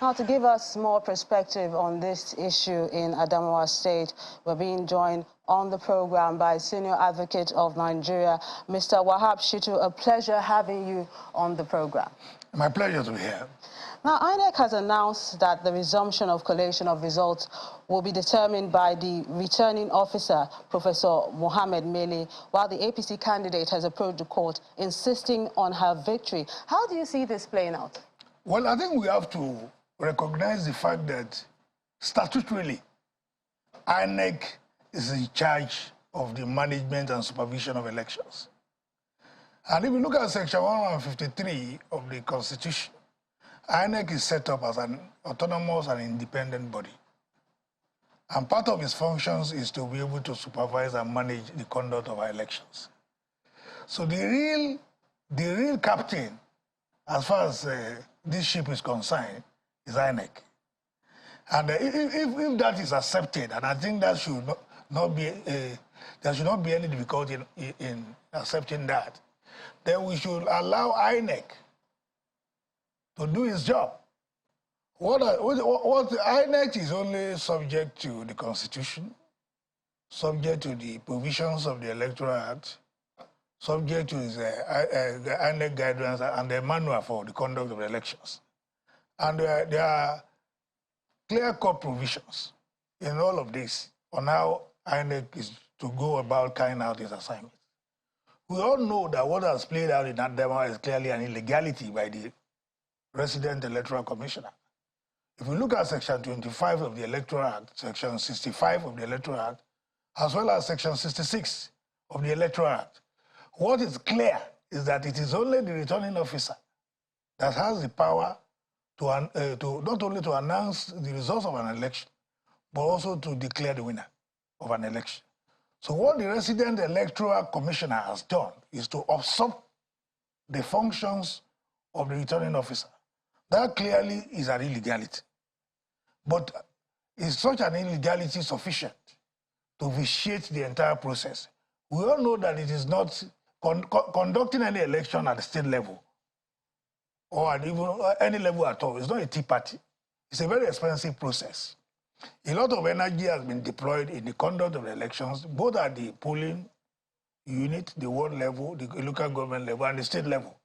Now, to give us more perspective on this issue in Adamawa State, we're being joined on the program by Senior Advocate of Nigeria, Mr. Wahab Shitu. A pleasure having you on the program. My pleasure to be here. Now, INEC has announced that the resumption of collation of results will be determined by the returning officer, Professor Mohammed Mele, while the APC candidate has approached the court, insisting on her victory. How do you see this playing out? Well, I think we have to recognize the fact that statutorily, INEC is in charge of the management and supervision of elections. And if you look at Section 153 of the Constitution, INEC is set up as an autonomous and independent body. And part of its functions is to be able to supervise and manage the conduct of our elections. So the real captain, as far as this ship is concerned, is INEC. And if that is accepted, and I think that should not be, there should not be any difficulty in accepting that, then we should allow INEC to do its job. What INEC is only subject to the Constitution, subject to the provisions of the Electoral Act, subject to the INEC guidelines and the manual for the conduct of the elections. And there are clear-cut provisions in all of this on how INEC is to go about carrying out its assignments. We all know that what has played out in Adamawa is clearly an illegality by the resident electoral commissioner. If we look at Section 25 of the Electoral Act, Section 65 of the Electoral Act, as well as Section 66 of the Electoral Act, what is clear is that it is only the returning officer that has the power to not only to announce the results of an election, but also to declare the winner of an election. So what the resident electoral commissioner has done is to usurp the functions of the returning officer. That clearly is an illegality. But is such an illegality sufficient to vitiate the entire process? We all know that it is not conducting any election at the state level or at even any level at all. It's not a tea party. It's a very expensive process. A lot of energy has been deployed in the conduct of the elections, both at the polling unit, the ward level, the local government level, and the state level,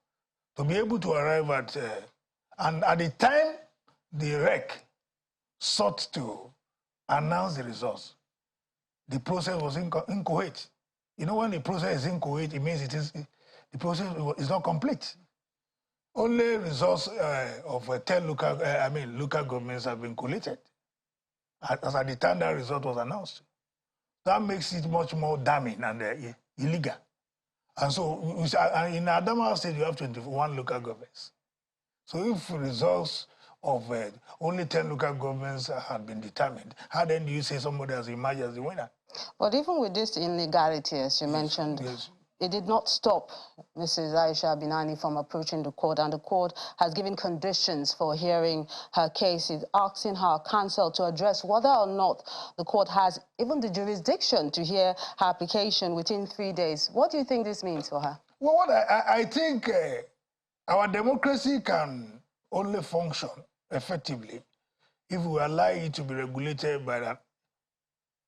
to be able to arrive at, and at the time the REC sought to announce the results, the process was incoherent. You know, when the process is incoherent, it means the process is not complete. Only results of 10 local governments have been collated as at the time that result was announced. That makes it much more damning and illegal. And so in Adamawa State, you have 21 local governments. So if results of only 10 local governments had been determined, how then do you say somebody has emerged as the winner? But even with this illegality, as you mentioned, it did not stop Mrs. Aisha Binani from approaching the court, and the court has given conditions for hearing her case. It's asking her counsel to address whether or not the court has even the jurisdiction to hear her application within 3 days. What do you think this means for her? Well, I think our democracy can only function effectively if we allow it to be regulated by the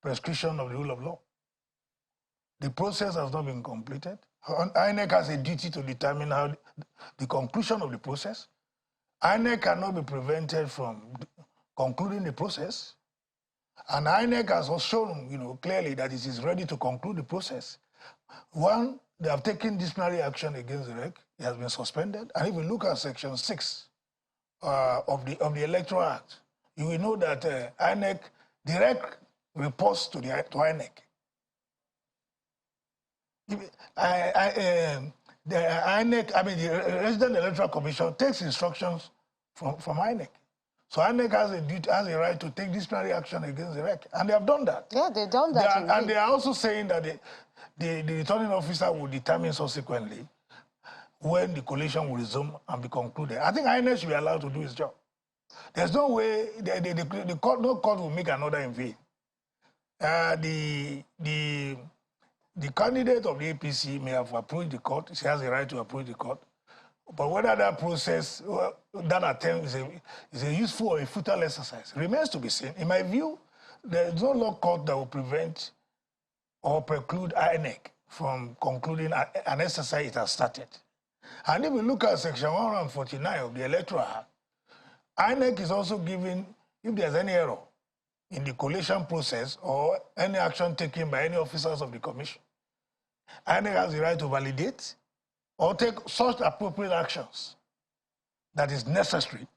prescription of the rule of law. The process has not been completed. INEC has a duty to determine how the conclusion of the process. INEC cannot be prevented from concluding the process. And INEC has also shown, clearly that it is ready to conclude the process. One, they have taken disciplinary action against the REC. It has been suspended. And if you look at Section 6 of the Electoral Act, you will know that INEC, the REC reports to INEC. The the Resident Electoral Commission takes instructions from INEC. So INEC has a right to take disciplinary action against the REC, and they have done that. Yeah, they've done that. And they are also saying that the returning officer will determine subsequently when the collation will resume and be concluded. I think INEC should be allowed to do its job. There's no way no court will make an order in vain. The candidate of the APC may have approached the court. She has a right to approach the court. But whether that process, that attempt is a useful or a futile exercise remains to be seen. In my view, there is no law court that will prevent or preclude INEC from concluding an exercise it has started. And if we look at Section 149 of the Electoral Act, INEC is also given, if there's any error in the collation process or any action taken by any officers of the Commission, INEC has the right to validate or take such appropriate actions that is necessary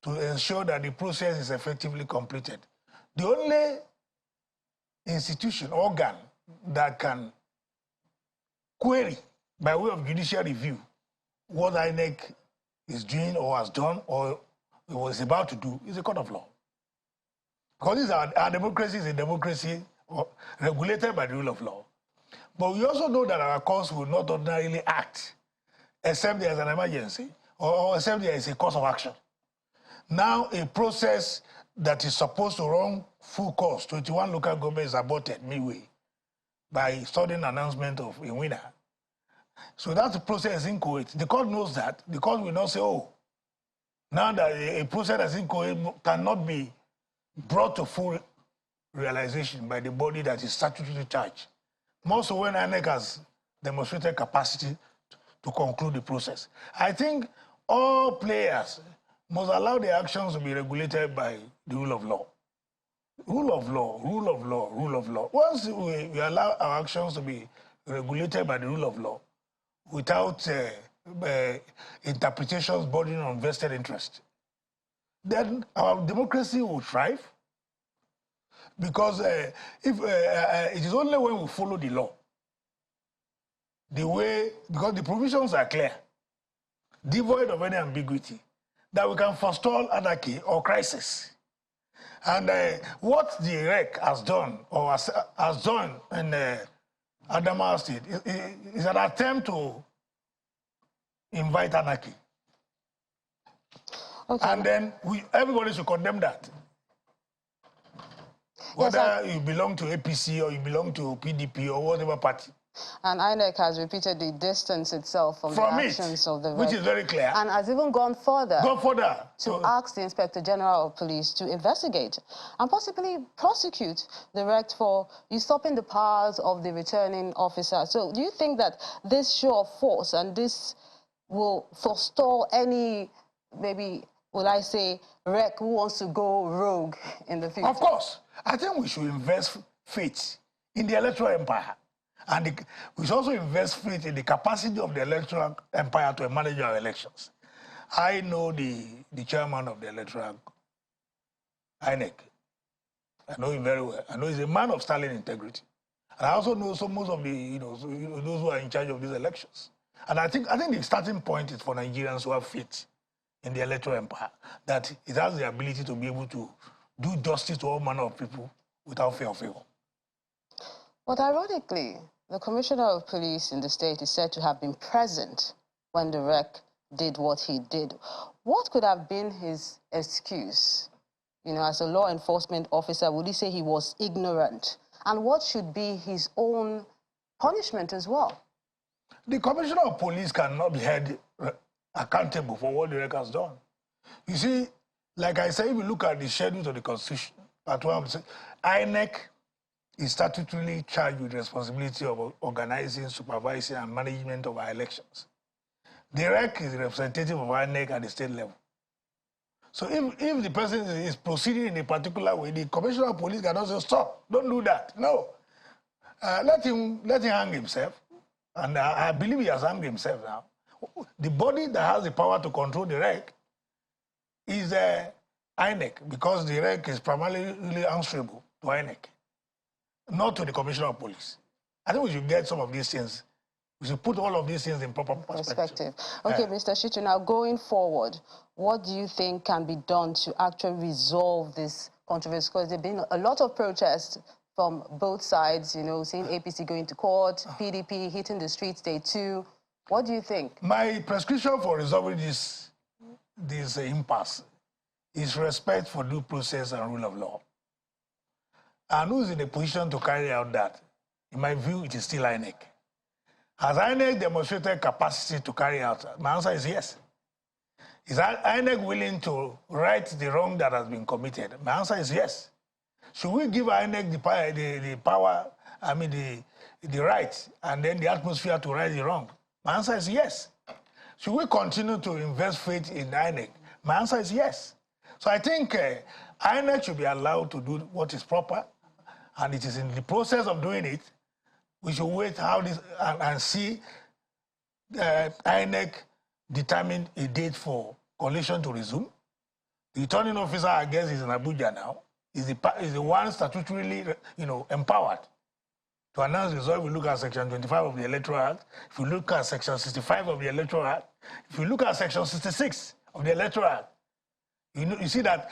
to ensure that the process is effectively completed. The only institution, organ that can query by way of judicial review what INEC is doing or has done or was about to do is a court of law. Because our democracy is a democracy regulated by the rule of law. But we also know that our courts will not ordinarily act except there is an emergency or except there is a course of action. Now, a process that is supposed to run full course, 21 local governments aborted midway by sudden announcement of a winner. So that's the process in Kuwait. The court knows that. The court will not say, oh, now that a process that's in Kuwait cannot be brought to full realization by the body that is statutorily charged. More so when INEC has demonstrated capacity to conclude the process. I think all players must allow their actions to be regulated by the rule of law. Rule of law, rule of law, rule of law. Once we allow our actions to be regulated by the rule of law without interpretations bordering on vested interest, then our democracy will thrive. Because it is only when we follow the law, because the provisions are clear, devoid of any ambiguity, that we can forestall anarchy or crisis. And what the REC has done, or has done in Adamawa State, is an attempt to invite anarchy. Okay. And then everybody should condemn that. Whether you belong to APC or you belong to PDP or whatever party. And INEC has repeatedly distanced itself from the actions of the REC. Which is very clear. And has even gone further. To ask the Inspector General of Police to investigate and possibly prosecute the REC for usurping the powers of the returning officer. So do you think that this show of force and this will forestall any, maybe, will I say, REC who wants to go rogue in the future? Of course. I think we should invest faith in the electoral empire. And we should also invest faith in the capacity of the electoral empire to manage our elections. I know the chairman of the electoral INEC. I know him very well. I know he's a man of sterling integrity. And I also know most of the, those who are in charge of these elections. And I think the starting point is for Nigerians who have faith in the electoral empire, that it has the ability to be able to do justice to all manner of people without fear of favor. But ironically, the Commissioner of Police in the state is said to have been present when the REC did what he did. What could have been his excuse? As a law enforcement officer, would he say he was ignorant? And what should be his own punishment as well? The Commissioner of Police cannot be held accountable for what the REC has done. You see, like I said, if you look at the schedule of the Constitution, INEC is statutorily charged with the responsibility of organizing, supervising, and management of our elections. The REC is the representative of INEC at the state level. So if the person is proceeding in a particular way, the Commissioner of Police cannot say, stop, don't do that. No. Let him hang himself. And I believe he has hanged himself now. The body that has the power to control the REC is INEC, because the REC is primarily really answerable to INEC, not to the Commissioner of Police. I think we should get some of these things. We should put all of these things in proper perspective. Okay, Mr. Shitu, now going forward, what do you think can be done to actually resolve this controversy? Because there have been a lot of protests from both sides, seeing APC going to court, PDP hitting the streets day two. What do you think? My prescription for resolving this impasse is respect for due process and rule of law. And who is in a position to carry out that? In my view, it is still INEC. Has INEC demonstrated capacity to carry out? My answer is yes. Is INEC willing to right the wrong that has been committed? My answer is yes. Should we give INEC the power, the right, and then the atmosphere to right the wrong? My answer is yes. Should we continue to invest faith in INEC? My answer is yes. So I think INEC should be allowed to do what is proper, and it is in the process of doing it. We should wait how this and see INEC determine a date for coalition to resume. The returning officer, I guess, is in Abuja now. Is the one statutorily, empowered to announce the result. We look at Section 25 of the Electoral Act. If we look at Section 65 of the Electoral Act, if we look at Section 66 of the Electoral Act, you see that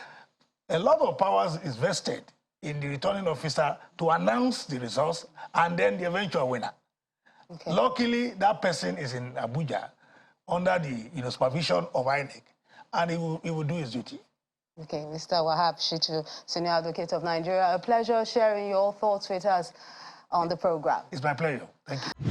a lot of powers is vested in the returning officer to announce the results and then the eventual winner. Okay. Luckily, that person is in Abuja under the supervision of INEC, and he will do his duty. Okay, Mr. Wahab Shitu, Senior Advocate of Nigeria, a pleasure sharing your thoughts with us on the program. It's my pleasure. Thank you.